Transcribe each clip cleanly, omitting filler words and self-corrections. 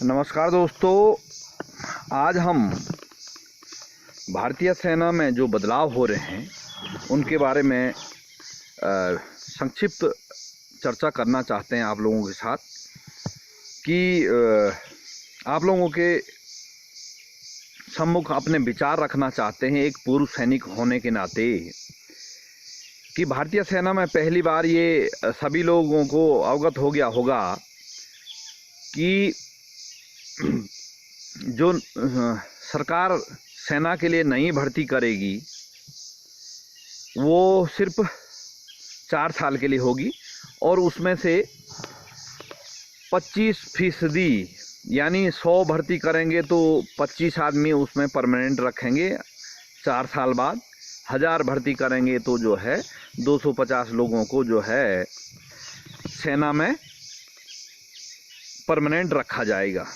नमस्कार दोस्तों, आज हम भारतीय सेना में जो बदलाव हो रहे हैं उनके बारे में संक्षिप्त चर्चा करना चाहते हैं आप लोगों के साथ कि आप लोगों के सम्मुख अपने विचार रखना चाहते हैं एक पूर्व सैनिक होने के नाते कि भारतीय सेना में पहली बार ये सभी लोगों को अवगत हो गया होगा कि जो सरकार सेना के लिए नई भर्ती करेगी वो सिर्फ 4 साल के लिए होगी और उसमें से 25% यानी 100 भर्ती करेंगे तो 25 आदमी उसमें परमानेंट रखेंगे 4 साल बाद। 1000 भर्ती करेंगे तो जो है 250 लोगों को जो है सेना में परमानेंट रखा जाएगा।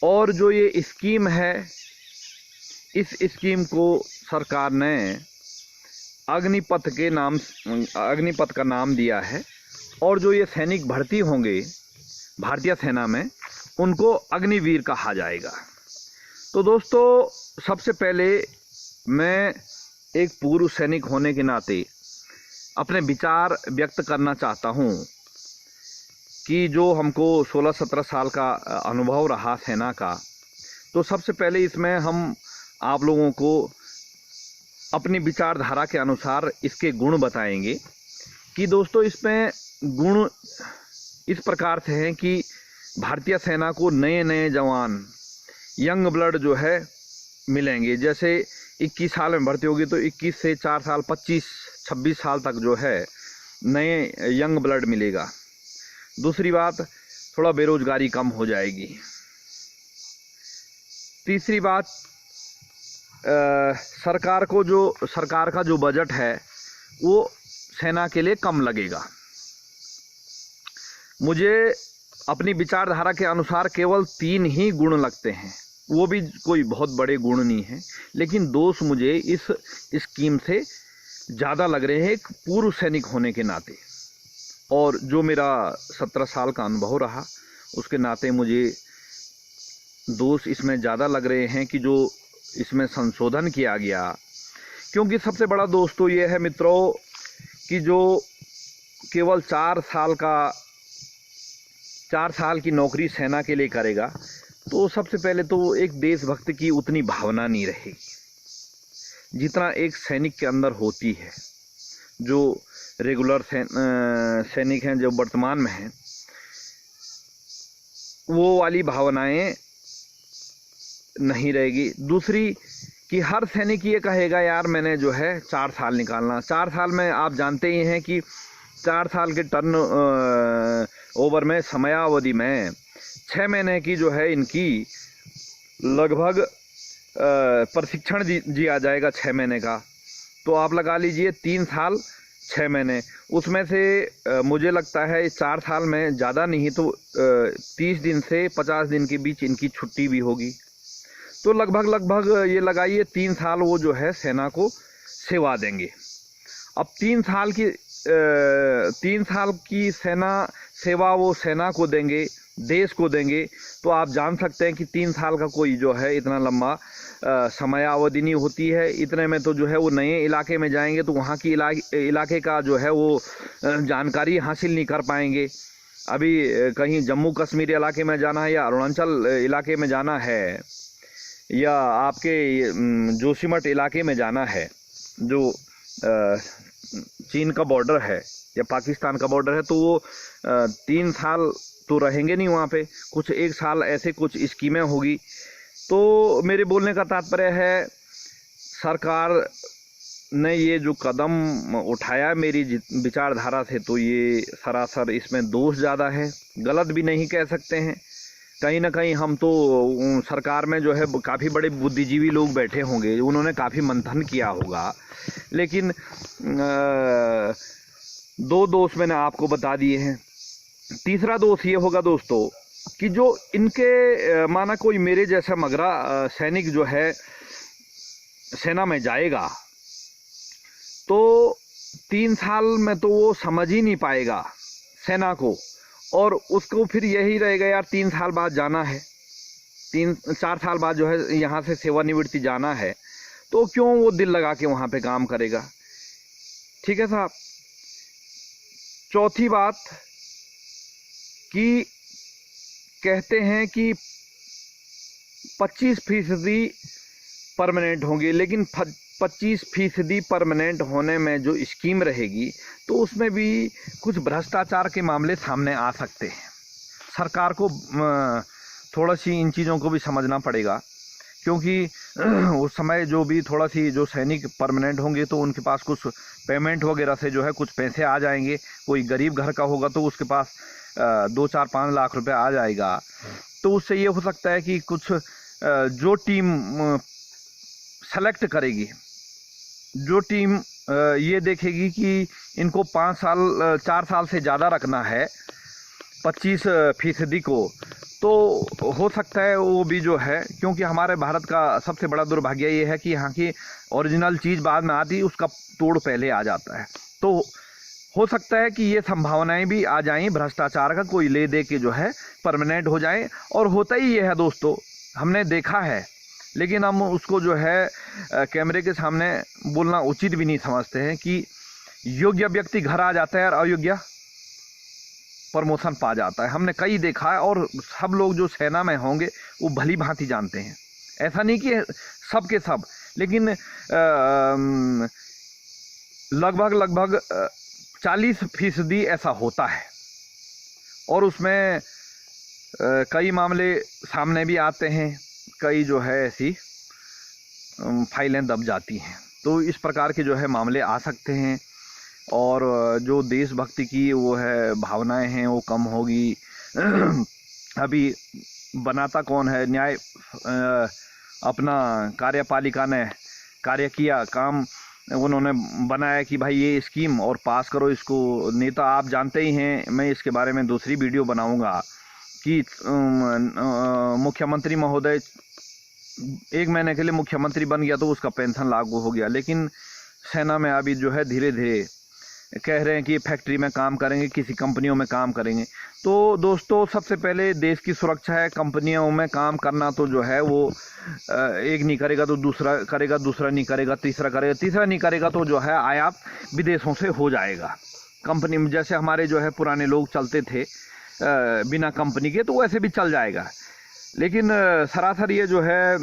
और जो ये स्कीम है, इस स्कीम को सरकार ने अग्निपथ का नाम दिया है और जो ये सैनिक भर्ती होंगे भारतीय सेना में उनको अग्निवीर कहा जाएगा। तो दोस्तों, सबसे पहले मैं एक पूर्व सैनिक होने के नाते अपने विचार व्यक्त करना चाहता हूँ कि जो हमको 16-17 साल का अनुभव रहा सेना का, तो सबसे पहले इसमें हम आप लोगों को अपनी विचारधारा के अनुसार इसके गुण बताएंगे कि दोस्तों इसमें गुण इस प्रकार से हैं कि भारतीय सेना को नए नए जवान यंग ब्लड जो है मिलेंगे। जैसे 21 साल में भर्ती होगी तो 21 से 4 साल 25-26 साल तक जो है नए यंग ब्लड मिलेगा। दूसरी बात, थोड़ा बेरोजगारी कम हो जाएगी। तीसरी बात, सरकार का जो बजट है वो सेना के लिए कम लगेगा। मुझे अपनी विचारधारा के अनुसार केवल 3 ही गुण लगते हैं, वो भी कोई बहुत बड़े गुण नहीं है, लेकिन दोष मुझे इस स्कीम से ज़्यादा लग रहे हैं एक पूर्व सैनिक होने के नाते। और जो मेरा 17 साल का अनुभव रहा उसके नाते मुझे दोष इसमें ज़्यादा लग रहे हैं कि जो इसमें संशोधन किया गया। क्योंकि सबसे बड़ा दोष तो ये है मित्रों कि जो केवल 4 साल की नौकरी सेना के लिए करेगा तो सबसे पहले तो एक देशभक्ति की उतनी भावना नहीं रहेगी जितना एक सैनिक के अंदर होती है। जो रेगुलर सैनिक हैं जो वर्तमान में हैं, वो वाली भावनाएं नहीं रहेगी। दूसरी कि हर सैनिक ये कहेगा यार मैंने जो है 4 साल निकालना। 4 साल में आप जानते ही हैं कि 4 साल के टर्न ओवर में समयावधि में 6 महीने की जो है इनकी लगभग प्रशिक्षण दिया जाएगा 6 महीने का। तो आप लगा लीजिए 3 साल 6 महीने। उसमें से मुझे लगता है 4 साल में ज़्यादा नहीं तो 30 दिन से 50 दिन के बीच इनकी छुट्टी भी होगी। तो लगभग ये लगाइए 3 साल वो जो है सेना को सेवा देंगे। अब 3 साल की सेवा वो सेना को देंगे, देश को देंगे। तो आप जान सकते हैं कि 3 साल का कोई जो है इतना लंबा समयावधि नहीं होती है। इतने में तो जो है वो नए इलाके में जाएंगे तो वहाँ की इलाके का जो है वो जानकारी हासिल नहीं कर पाएंगे। अभी कहीं जम्मू कश्मीर इलाके में जाना है या अरुणाचल इलाके में जाना है या आपके जोशीमठ इलाके में जाना है जो चीन का बॉर्डर है या पाकिस्तान का बॉर्डर है, तो वो 3 साल तो रहेंगे नहीं वहाँ पे, कुछ 1 साल ऐसे कुछ स्कीमें होगी। तो मेरे बोलने का तात्पर्य है सरकार ने ये जो कदम उठाया मेरी विचारधारा से, तो ये सरासर इसमें दोष ज़्यादा है, गलत भी नहीं कह सकते हैं। कहीं ना कहीं हम तो सरकार में जो है काफ़ी बड़े बुद्धिजीवी लोग बैठे होंगे, उन्होंने काफ़ी मंथन किया होगा। लेकिन 2 दोष मैंने आपको बता दिए हैं। तीसरा दोष ये होगा दोस्तों कि जो इनके माना कोई मेरे जैसा मगरा सैनिक जो है सेना में जाएगा तो 3 साल में तो वो समझ ही नहीं पाएगा सेना को और उसको फिर यही रहेगा यार 3 साल बाद जाना है, 3-4 साल बाद जो है यहाँ से सेवानिवृत्ति जाना है, तो क्यों वो दिल लगा के वहाँ पे काम करेगा। ठीक है साहब। चौथी बात कि कहते हैं कि 25% परमानेंट होंगे, लेकिन 25% परमानेंट होने में जो स्कीम रहेगी तो उसमें भी कुछ भ्रष्टाचार के मामले सामने आ सकते हैं। सरकार को थोड़ा सी इन चीज़ों को भी समझना पड़ेगा, क्योंकि उस समय जो भी थोड़ा सी जो सैनिक परमानेंट होंगे तो उनके पास कुछ पेमेंट वगैरह से जो है कुछ पैसे आ जाएंगे। कोई गरीब घर का होगा तो उसके पास 2-4-5 लाख रुपए आ जाएगा। तो उससे ये हो सकता है कि कुछ जो टीम सेलेक्ट करेगी, जो टीम ये देखेगी कि इनको 4 साल से ज़्यादा रखना है 25% को, तो हो सकता है वो भी जो है, क्योंकि हमारे भारत का सबसे बड़ा दुर्भाग्य ये है कि यहाँ की ओरिजिनल चीज़ बाद में आती, उसका तोड़ पहले आ जाता है। तो हो सकता है कि ये संभावनाएं भी आ जाएं भ्रष्टाचार का, कोई ले दे के जो है परमानेंट हो जाए। और होता ही ये है दोस्तों, हमने देखा है, लेकिन हम उसको जो है कैमरे के सामने बोलना उचित भी नहीं समझते हैं कि योग्य व्यक्ति घर आ जाता है और अयोग्य प्रमोशन पा जाता है। हमने कई देखा है, और सब लोग जो सेना में होंगे वो भली भांति जानते हैं। ऐसा नहीं कि सब के सब, लेकिन लगभग 40% ऐसा होता है, और उसमें कई मामले सामने भी आते हैं, कई जो है ऐसी फाइलें दब जाती हैं। तो इस प्रकार के जो है मामले आ सकते हैं, और जो देशभक्ति की वो है भावनाएं हैं वो कम होगी। अभी बनाता कौन है, न्याय अपना कार्यपालिका ने कार्य किया, काम उन्होंने बनाया कि भाई ये स्कीम और पास करो इसको। नेता आप जानते ही हैं, मैं इसके बारे में दूसरी वीडियो बनाऊंगा कि मुख्यमंत्री महोदय 1 महीने के लिए मुख्यमंत्री बन गया तो उसका पेंशन लागू हो गया, लेकिन सेना में अभी जो है धीरे धीरे कह रहे हैं कि फैक्ट्री में काम करेंगे, किसी कंपनियों में काम करेंगे। तो दोस्तों सबसे पहले देश की सुरक्षा है। कंपनियों में काम करना तो जो है वो एक नहीं करेगा तो दूसरा करेगा, दूसरा नहीं करेगा तीसरा करेगा, तीसरा नहीं करेगा तो जो है आयात विदेशों से हो जाएगा। कंपनी में जैसे हमारे जो है पुराने लोग चलते थे बिना कंपनी के, तो वैसे भी चल जाएगा। लेकिन सरासर ये जो है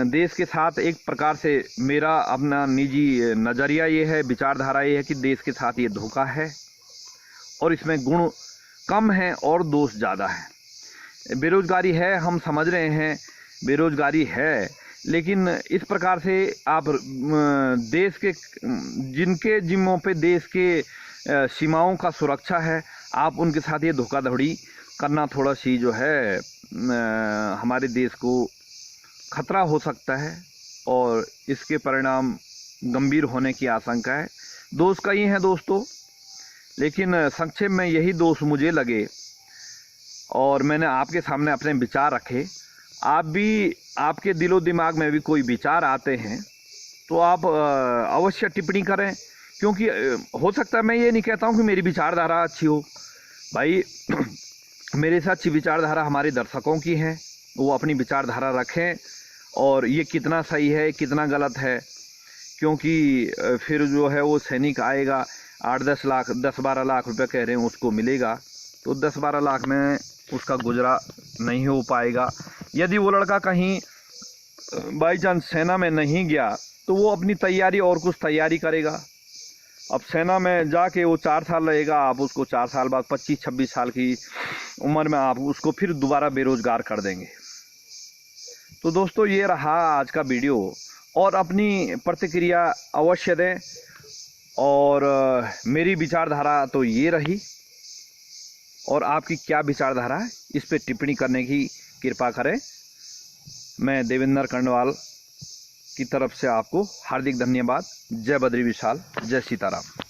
देश के साथ एक प्रकार से मेरा अपना निजी नज़रिया ये है, विचारधारा ये है कि देश के साथ ये धोखा है, और इसमें गुण कम है और दोष ज़्यादा है। बेरोजगारी है, हम समझ रहे हैं बेरोजगारी है, लेकिन इस प्रकार से आप देश के जिनके जिम्मों पे देश के सीमाओं का सुरक्षा है, आप उनके साथ ये धोखाधड़ी करना थोड़ा सी जो है हमारे देश को खतरा हो सकता है, और इसके परिणाम गंभीर होने की आशंका है। दोष कई हैं दोस्तों, लेकिन संक्षेप में यही दोष मुझे लगे, और मैंने आपके सामने अपने विचार रखे। आप भी, आपके दिलो दिमाग में भी कोई विचार आते हैं तो आप अवश्य टिप्पणी करें, क्योंकि हो सकता है, मैं ये नहीं कहता हूँ कि मेरी विचारधारा अच्छी हो भाई, मेरे से अच्छी विचारधारा हमारे दर्शकों की है, वो अपनी विचारधारा रखें, और ये कितना सही है कितना गलत है, क्योंकि फिर जो है वो सैनिक आएगा 8-10 लाख 10-12 लाख रुपए कह रहे हैं उसको मिलेगा, तो 10-12 लाख में उसका गुजरा नहीं हो पाएगा। यदि वो लड़का कहीं बाई चांस सेना में नहीं गया तो वो अपनी तैयारी और कुछ तैयारी करेगा। अब सेना में जाके वो 4 साल रहेगा, आप उसको 4 साल बाद 25-26 साल की उम्र में आप उसको फिर दोबारा बेरोजगार कर देंगे। तो दोस्तों ये रहा आज का वीडियो, और अपनी प्रतिक्रिया अवश्य दें, और मेरी विचारधारा तो ये रही, और आपकी क्या विचारधारा है इस पे टिप्पणी करने की कृपा करें। मैं देवेंद्र कर्णवाल की तरफ से आपको हार्दिक धन्यवाद। जय बद्री विशाल, जय सीताराम।